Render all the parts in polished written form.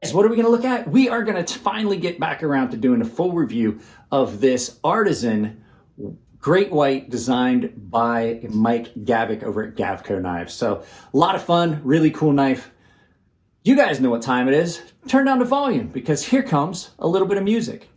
So what are we going to look at? We are going to finally get back around to doing a full review of this Artisan Great White designed by Mike Gavko over at Gavko Knives. So a lot of fun, really cool knife. You guys know what time it is. Turn down the volume because here comes a little bit of music.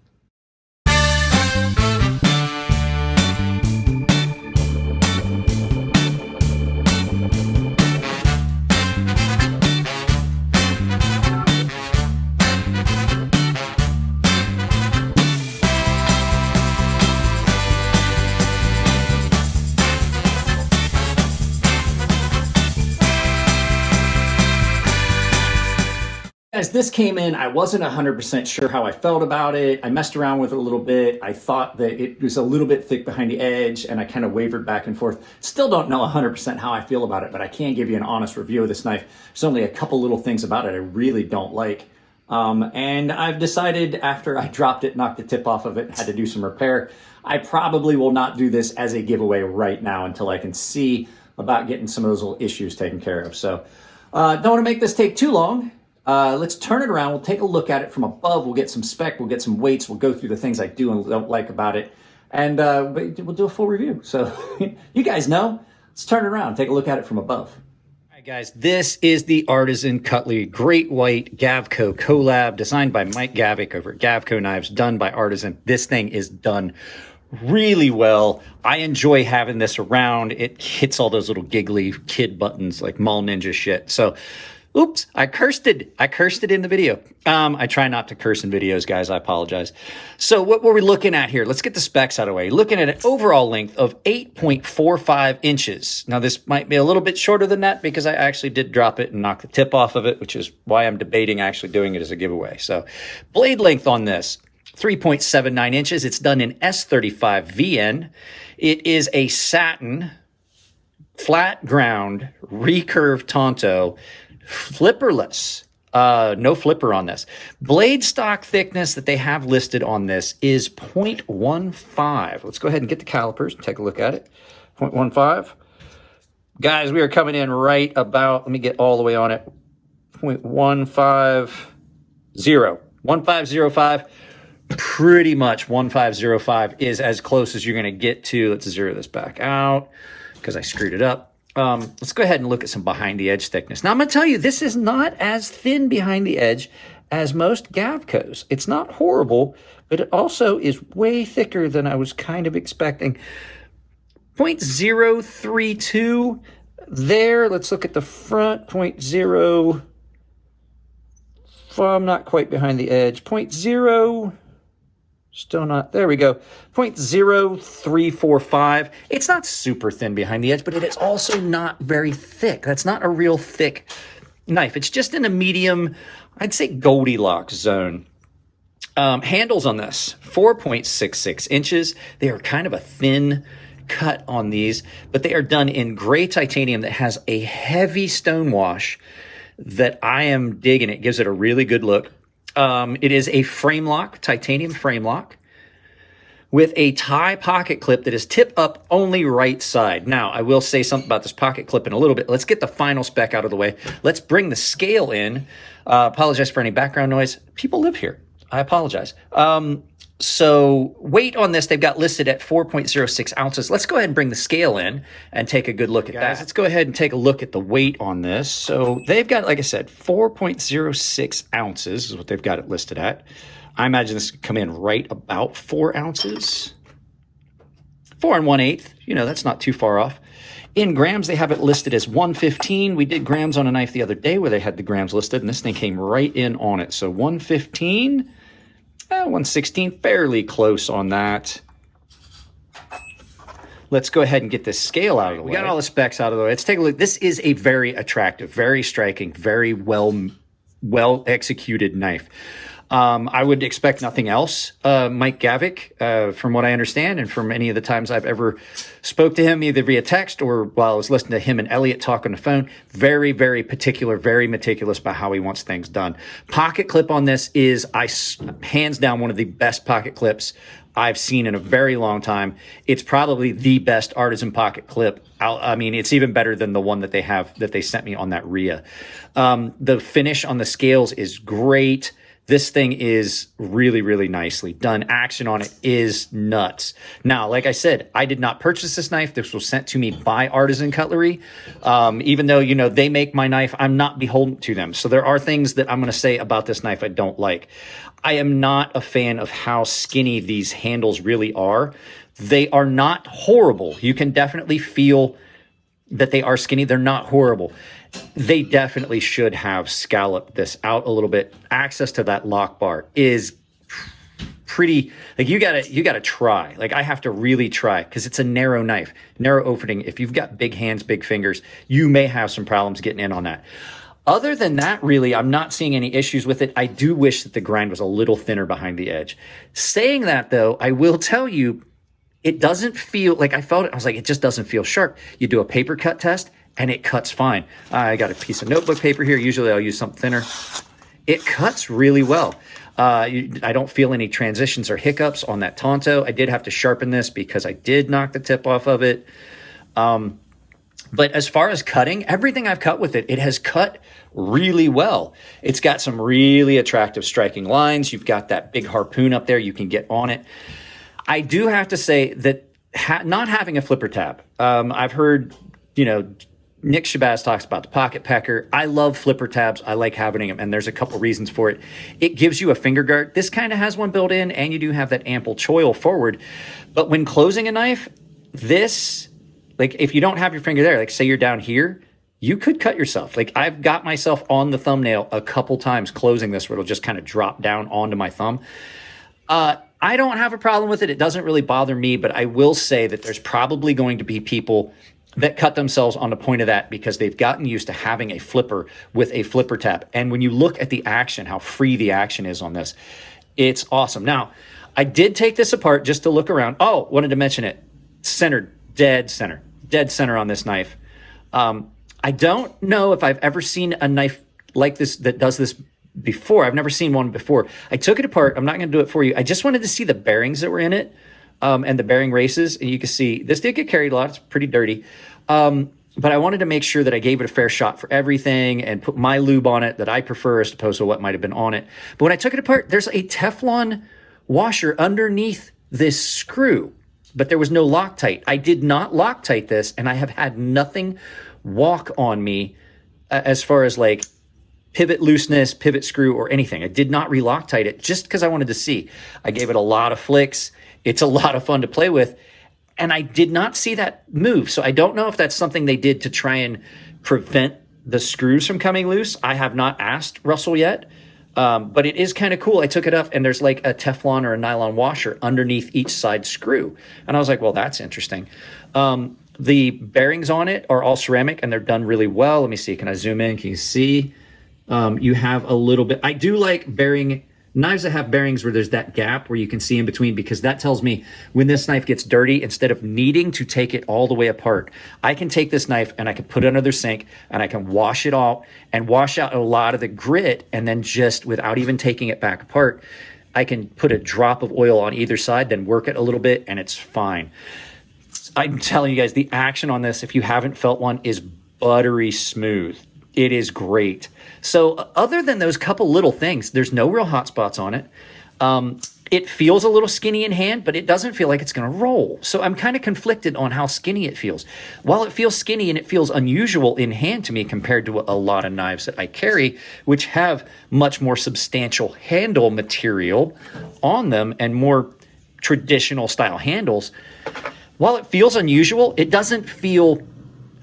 As this came in, I wasn't 100% sure how I felt about it. I messed around with it a little bit. I thought that it was a little bit thick behind the edge, and I kind of wavered back and forth. Still don't know 100% how I feel about it, but I can give you an honest review of this knife. There's only a couple little things about it I really don't like. And I've decided after I dropped it, knocked the tip off of it, had to do some repair, I probably will not do this as a giveaway right now until I can see about getting some of those little issues taken care of. So don't want to make this take too long. Let's turn it around. We'll take a look at it from above. We'll get some spec. We'll get some weights. We'll go through the things I do and don't like about it. And we'll do a full review. So you guys know. Let's turn it around. Take a look at it from above. All right, guys. This is the Artisan Cutlery Great White Gavko collab designed by Mike Gavko over at Gavko Knives, done by Artisan. This thing is done really well. I enjoy having this around. It hits all those little giggly kid buttons like Mall Ninja shit. So oops, I cursed it. I cursed it in the video. I try not to curse in videos, guys. I apologize. So what were we looking at here? Let's get the specs out of the way. Looking at an overall length of 8.45 inches. Now, this might be a little bit shorter than that because I actually did drop it and knock the tip off of it, which is why I'm debating actually doing it as a giveaway. So blade length on this, 3.79 inches. It's done in S35 VN. It is a satin, flat ground, recurve Tonto, flipperless, no flipper on this. Blade stock thickness that they have listed on this is 0.15. Let's go ahead and get the calipers and take a look at it. 0.15. Guys, we are coming in right about, let me get all the way on it, 0.150. 1505. Pretty much 1505 is as close as you're going to get to. Let's zero this back out because I screwed it up. Let's go ahead and look at some behind the edge thickness. Now I'm going to tell you, this is not as thin behind the edge as most Gavkos. It's not horrible, but it also is way thicker than I was kind of expecting. 0.032 there. Let's look at the front. 0.0. I'm not quite behind the edge. 0.0. Still not. There we go. 0.0345. It's not super thin behind the edge, but it is also not very thick. That's not a real thick knife. It's just in a medium, I'd say Goldilocks zone. Handles on this, 4.66 inches. They are kind of a thin cut on these, but they are done in gray titanium that has a heavy stone wash that I am digging. It gives it a really good look. It is a frame lock, titanium frame lock, with a tie pocket clip that is tip up only right side. Now, I will say something about this pocket clip in a little bit. Let's get the final spec out of the way. Let's bring the scale in. Apologize for any background noise. People live here. I apologize. So weight on this, they've got listed at 4.06 ounces. Let's go ahead and bring the scale in and take a good look at that. Let's go ahead and take a look at the weight on this. So they've got, like I said, 4.06 ounces is what they've got it listed at. I imagine this could come in right about 4 ounces. 4 1/8, you know, that's not too far off. In grams, they have it listed as 115. We did grams on a knife the other day where they had the grams listed, and this thing came right in on it. So 115. 116, fairly close on that. Let's go ahead and get this scale out of the way. We got all the specs out of the way. Let's take a look. This is a very attractive, very striking, very well executed knife. I would expect nothing else. Mike Gavko, from what I understand, and from any of the times I've ever spoke to him, either via text or while I was listening to him and Elliot talk on the phone, very, very particular, very meticulous about how he wants things done. Pocket clip on this is, hands down, one of the best pocket clips I've seen in a very long time. It's probably the best Artisan pocket clip. I mean, it's even better than the one that they sent me on that Rhea. The finish on the scales is great. This thing is really, really nicely done. Action on it is nuts. Now, like I said, I did not purchase this knife. This was sent to me by Artisan Cutlery. Even though, you know, they make my knife, I'm not beholden to them. So there are things that I'm going to say about this knife I don't like. I am not a fan of how skinny these handles really are. They are not horrible. You can definitely feel that they are skinny. They're not horrible. They definitely should have scalloped this out a little bit. Access to that lock bar is pretty, like you gotta try. Like I have to really try because it's a narrow knife, narrow opening. If you've got big hands, big fingers, you may have some problems getting in on that. Other than that, really, I'm not seeing any issues with it. I do wish that the grind was a little thinner behind the edge. Saying that though, I will tell you, it doesn't feel like I felt it. I was like, it just doesn't feel sharp. You do a paper cut test and it cuts fine. I got a piece of notebook paper here. Usually I'll use something thinner. It cuts really well. I don't feel any transitions or hiccups on that Tonto. I did have to sharpen this because I did knock the tip off of it. But as far as cutting, everything I've cut with it, it has cut really well. It's got some really attractive striking lines. You've got that big harpoon up there. You can get on it. I do have to say that not having a flipper tab, I've heard, you know, Nick Shabazz talks about the pocket pecker. I love flipper tabs. I like having them, and there's a couple reasons for it. It gives you a finger guard. This kind of has one built in, and you do have that ample choil forward. But when closing a knife, this, like if you don't have your finger there, like say you're down here, you could cut yourself. Like I've got myself on the thumbnail a couple times closing this where it'll just kind of drop down onto my thumb. I don't have a problem with it. It doesn't really bother me, but I will say that there's probably going to be people that cut themselves on the point of that because they've gotten used to having a flipper with a flipper tab. And when you look at the action, how free the action is on this, it's awesome. Now, I did take this apart just to look around. Oh, wanted to mention it. Centered, dead center on this knife. I don't know if I've ever seen a knife like this that does this before. I've never seen one before. I took it apart. I'm not going to do it for you. I just wanted to see the bearings that were in it. And the bearing races, and you can see this did get carried a lot. It's pretty dirty. But I wanted to make sure that I gave it a fair shot for everything and put my lube on it that I prefer as opposed to what might have been on it. But when I took it apart, there's a Teflon washer underneath this screw, but there was no Loctite. I did not Loctite this, and I have had nothing walk on me as far as like pivot looseness, pivot screw, or anything. I did not re-Loctite it just because I wanted to see. I gave it a lot of flicks. It's a lot of fun to play with. And I did not see that move. So I don't know if that's something they did to try and prevent the screws from coming loose. I have not asked Russell yet. But it is kind of cool. I took it up and there's like a Teflon or a nylon washer underneath each side screw. And I was like, well, that's interesting. The bearings on it are all ceramic and they're done really well. Let me see. Can I zoom in? Can you see? You have a little bit. I do like knives that have bearings where there's that gap where you can see in between, because that tells me when this knife gets dirty, instead of needing to take it all the way apart, I can take this knife and I can put it under the sink and I can wash it all and wash out a lot of the grit. And then just without even taking it back apart, I can put a drop of oil on either side, then work it a little bit and it's fine. I'm telling you guys, the action on this, if you haven't felt one, is buttery smooth. It is great. So other than those couple little things, there's no real hot spots on it. It feels a little skinny in hand, but it doesn't feel like it's going to roll. So I'm kind of conflicted on how skinny it feels. While it feels skinny and it feels unusual in hand to me compared to a lot of knives that I carry, which have much more substantial handle material on them and more traditional style handles, while it feels unusual, it doesn't feel...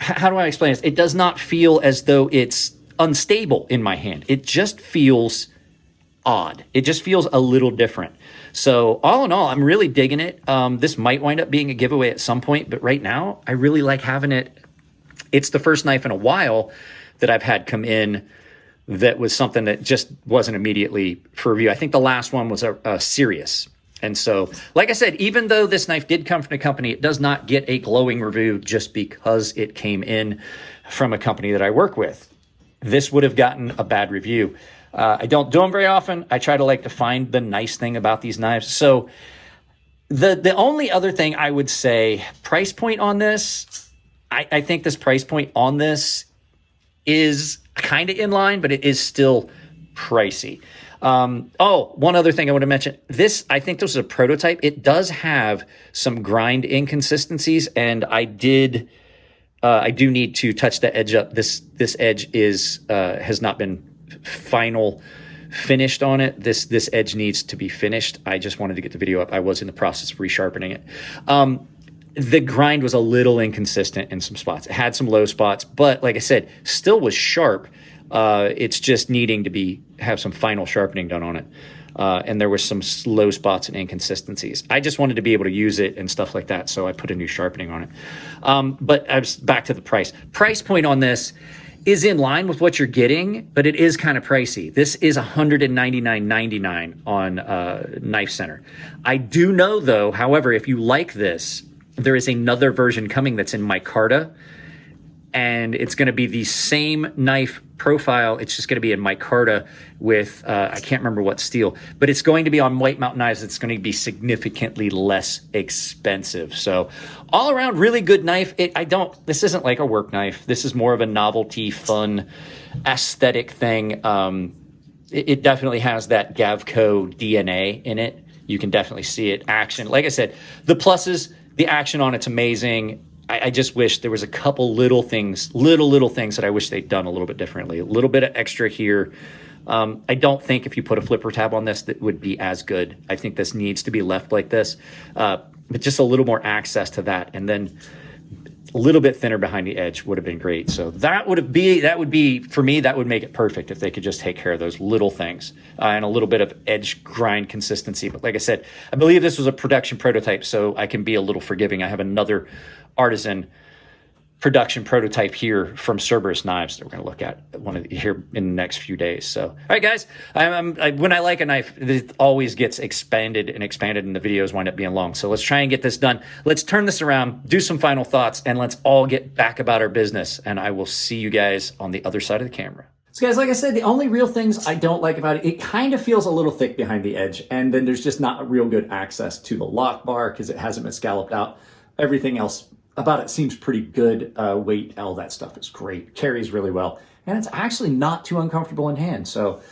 How do I explain this? It does not feel as though it's unstable in my hand. It just feels odd. It just feels a little different. So all in all, I'm really digging it. This might wind up being a giveaway at some point, but right now I really like having it. It's the first knife in a while that I've had come in that was something that just wasn't immediately for review. I think the last one was a Sirius. And so, like I said, even though this knife did come from a company, it does not get a glowing review just because it came in from a company that I work with. This would have gotten a bad review. I don't do them very often. I try to find the nice thing about these knives. So The only other thing I would say, price point on this, I think this price point on this is kind of in line, but it is still pricey. Oh, one other thing I want to mention. This, I think this is a prototype. It does have some grind inconsistencies, and I do need to touch the edge up. This edge has not been finished on it. This edge needs to be finished. I just wanted to get the video up. I was in the process of resharpening it. The grind was a little inconsistent in some spots. It had some low spots, but like I said, still was sharp. It's just needing to have some final sharpening done on it. And there were some low spots and inconsistencies. I just wanted to be able to use it and stuff like that, so I put a new sharpening on it. But I was back to the price. Price point on this is in line with what you're getting, but it is kind of pricey. This is $199.99 on Knife Center. I do know, though, however, if you like this, there is another version coming that's in micarta, and it's going to be the same knife profile. It's just going to be in micarta with, I can't remember what steel, but it's going to be on White Mountain knives. It's going to be significantly less expensive. So all around, really good knife. This isn't like a work knife. This is more of a novelty, fun, aesthetic thing. It definitely has that Gavko DNA in it. You can definitely see it action. Like I said, the pluses, the action on it's amazing. I just wish there was a couple little things that I wish they'd done a little bit differently. A little bit of extra here. I don't think if you put a flipper tab on this, that would be as good. I think this needs to be left like this, but just a little more access to that. And then a little bit thinner behind the edge would have been great. So that would be, for me, that would make it perfect if they could just take care of those little things and a little bit of edge grind consistency. But like I said, I believe this was a production prototype, so I can be a little forgiving. I have another Artisan production prototype here from Cerberus Knives that we're going to look at here in the next few days. So, all right, guys, when I like a knife, it always gets expanded, and the videos wind up being long. So let's try and get this done. Let's turn this around, do some final thoughts, and let's all get back about our business. And I will see you guys on the other side of the camera. So guys, like I said, the only real things I don't like about it, it kind of feels a little thick behind the edge, and then there's just not a real good access to the lock bar because it hasn't been scalloped out. Everything else about it seems pretty good. Weight, all that stuff is great. Carries really well. And it's actually not too uncomfortable in hand. So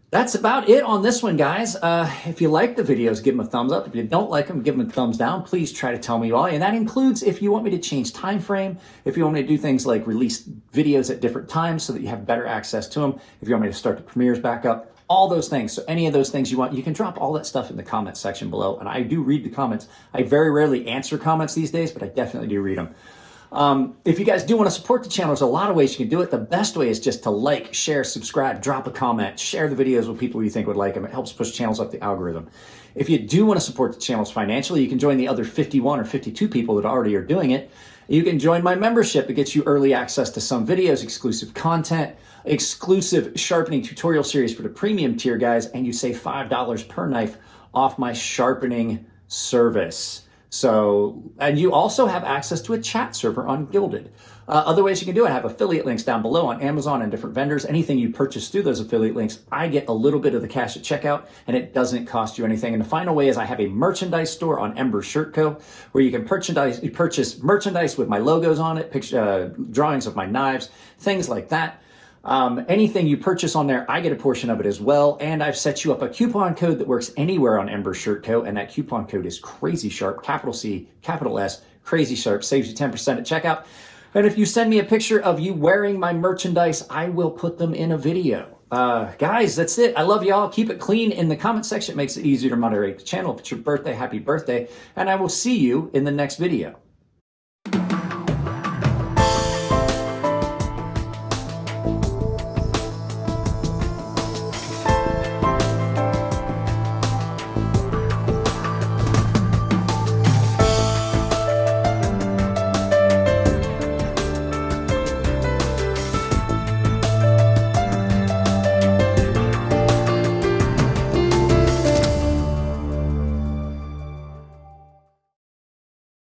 that's about it on this one, guys. If you like the videos, give them a thumbs up. If you don't like them, give them a thumbs down. Please try to tell me why. And that includes if you want me to change time frame, if you want me to do things like release videos at different times so that you have better access to them, if you want me to start the premieres back up, all those things. So any of those things you want, you can drop all that stuff in the comments section below. And I do read the comments. I very rarely answer comments these days, but I definitely do read them. If you guys do want to support the channel, there's a lot of ways you can do it. The best way is just to like, share, subscribe, drop a comment, share the videos with people you think would like them. It helps push channels up the algorithm. If you do want to support the channels financially, you can join the other 51 or 52 people that already are doing it. You can join my membership. It gets you early access to some videos, exclusive content, exclusive sharpening tutorial series for the premium tier guys, and you save $5 per knife off my sharpening service. So, and you also have access to a chat server on Gilded. Other ways you can do it, I have affiliate links down below on Amazon and different vendors. Anything you purchase through those affiliate links, I get a little bit of the cash at checkout, and it doesn't cost you anything. And the final way is I have a merchandise store on Ember Shirt Co., where you can purchase merchandise with my logos on it, drawings of my knives, things like that. Anything you purchase on there, I get a portion of it as well. And I've set you up a coupon code that works anywhere on Ember Shirt Co. And that coupon code is CrazySharp, capital C, capital S, CrazySharp, saves you 10% at checkout. And if you send me a picture of you wearing my merchandise, I will put them in a video. Guys, that's it. I love y'all. Keep it clean in the comment section. It makes it easier to moderate the channel. If it's your birthday, happy birthday. And I will see you in the next video.